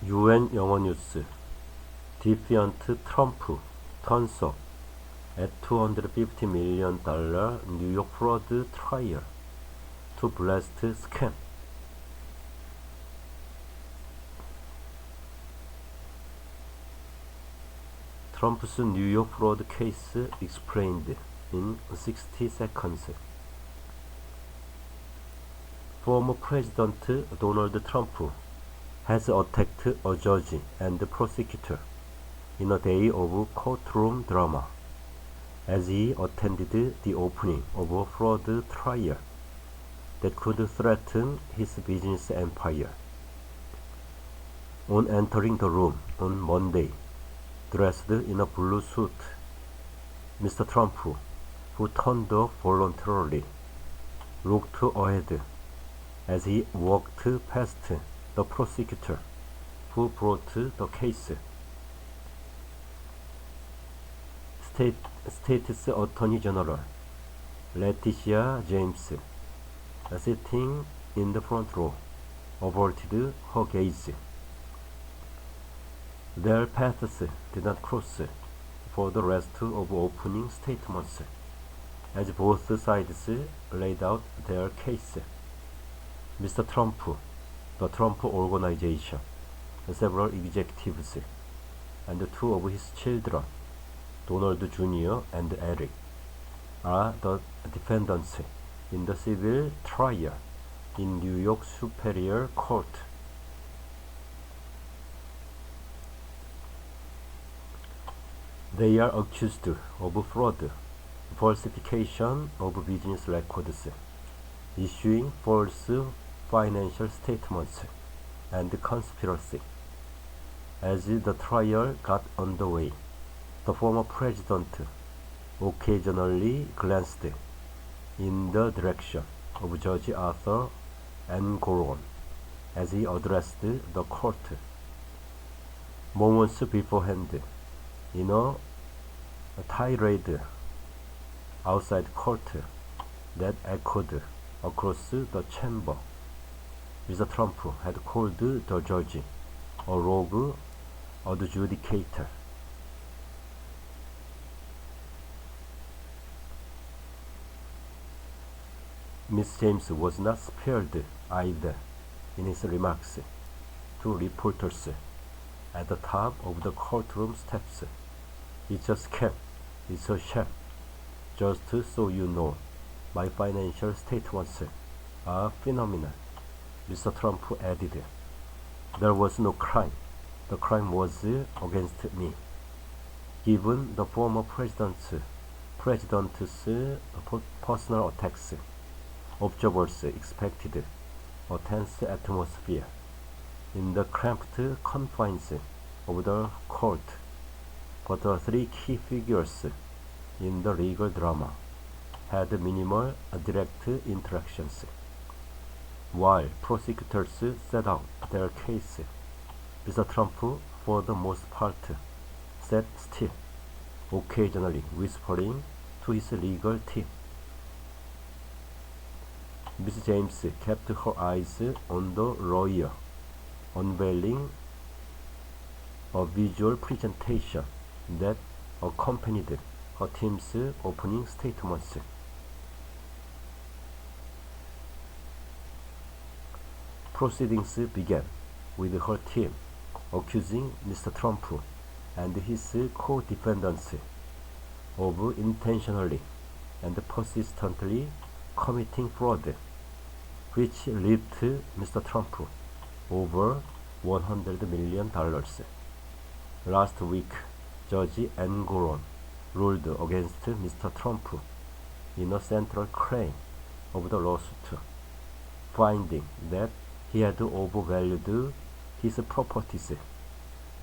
UN 영어뉴스 Defiant Trump turns up at $250 million New York fraud trial to blast scam. Trump's New York fraud case explained in 60 seconds. Former President Donald Trump has attacked a judge and prosecutor in a day of courtroom drama as he attended the opening of a fraud trial that could threaten his business empire. On entering the room on Monday, dressed in a blue suit, Mr. Trump, who turned up voluntarily, looked ahead as he walked past the prosecutor who brought the case. State's Attorney General Letitia James, sitting in the front row, averted her gaze. Their paths did not cross for the rest of opening statements, as both sides laid out their case. Mr. Trump, the Trump Organization, several executives, and two of his children, Donald Jr. and Eric, are the defendants in the civil trial in New York Superior Court. They are accused of fraud, falsification of business records, issuing false financial statements, and conspiracy. As the trial got underway, the former president occasionally glanced in the direction of Judge Arthur Engoron as he addressed the court. Moments beforehand, in a tirade outside court that echoed across the chamber, Mr. Trump had called the judge a rogue adjudicator. Miss James was not spared either in his remarks to reporters at the top of the courtroom steps. It's a scam, it's a sham. Just so you know, my financial statements are phenomenal, Mr. Trump added. There was no crime. The crime was against me. Given the former president's personal attacks, observers expected a tense atmosphere in the cramped confines of the court, but the three key figures in the legal drama had minimal direct interactions. While prosecutors set out their case, Mr. Trump, for the most part, sat still, occasionally whispering to his legal team. Miss James kept her eyes on the lawyer, unveiling a visual presentation that accompanied her team's opening statements. Proceedings began with her team accusing Mr. Trump and his co-defendants of intentionally and persistently committing fraud, which leaped Mr. Trump over $100 million. Last week, Judge Engoron ruled against Mr. Trump in a central claim of the lawsuit, finding that he had overvalued his properties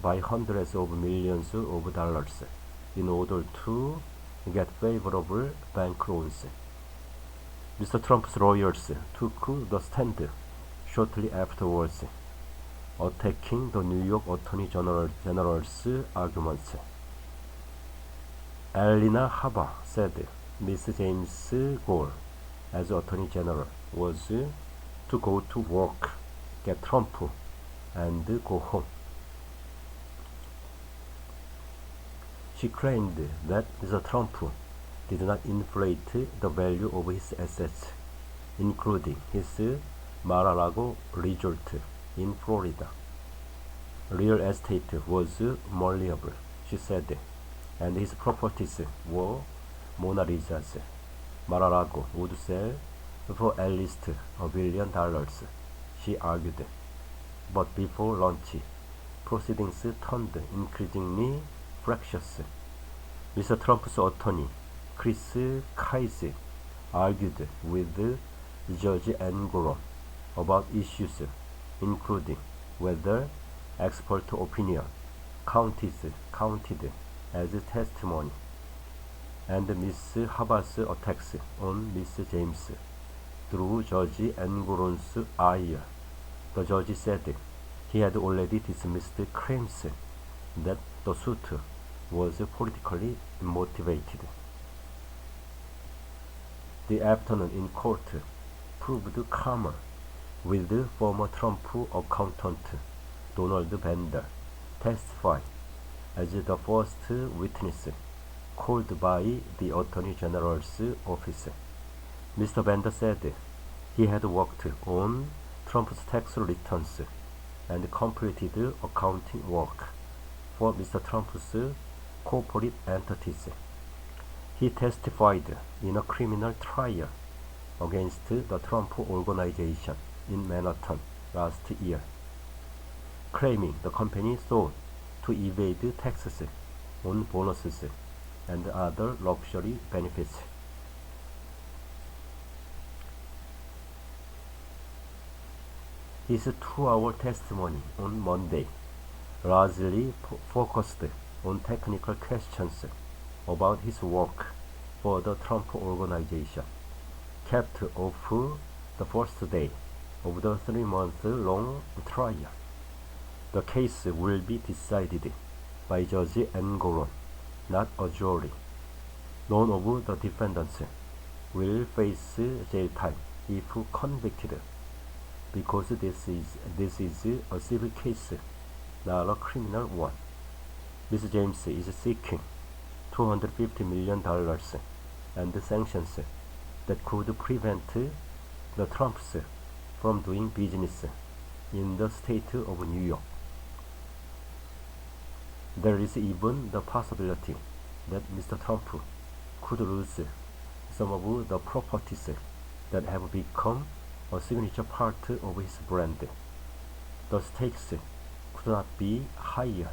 by hundreds of millions of dollars in order to get favorable bank loans. Mr. Trump's lawyers took the stand shortly afterwards, attacking the New York Attorney General's arguments. Alina Habba said Ms. James' goal as Attorney General was to go to work, get Trump, and go home. She claimed that Mr. Trump did not inflate the value of his assets, including his Mar-a-Lago resort in Florida. Real estate was malleable, she said, and his properties were Mona Lisa's. Mar-a-Lago would sell for at least $1 billion, she argued. But before lunch, proceedings turned increasingly fractious. Mr. Trump's attorney, Chris Kise, argued with Judge Engoron about issues including whether expert opinion counted as testimony, and Ms. Havas' attacks on Ms. James through Judge Engoron's ire. The judge said he had already dismissed claims that the suit was politically motivated. The afternoon in court proved calmer, with former Trump accountant Donald Bender testifying as the first witness called by the Attorney General's office. Mr. Bender said he had worked on Trump's tax returns and completed accounting work for Mr. Trump's corporate entities. He testified in a criminal trial against the Trump Organization in Manhattan last year, claiming the company sought to evade taxes on bonuses and other luxury benefits. His 2-hour testimony on Monday largely focused on technical questions about his work for the Trump Organization, capped off the first day of the 3-month-long trial. The case will be decided by Judge Engoron, not a jury. None of the defendants will face jail time if convicted, because this is a civil case, not a criminal one. Ms. James is seeking $250 million and sanctions that could prevent the Trumps from doing business in the state of New York. There is even the possibility that Mr. Trump could lose some of the properties that have become a signature part of his brand. The stakes could not be higher.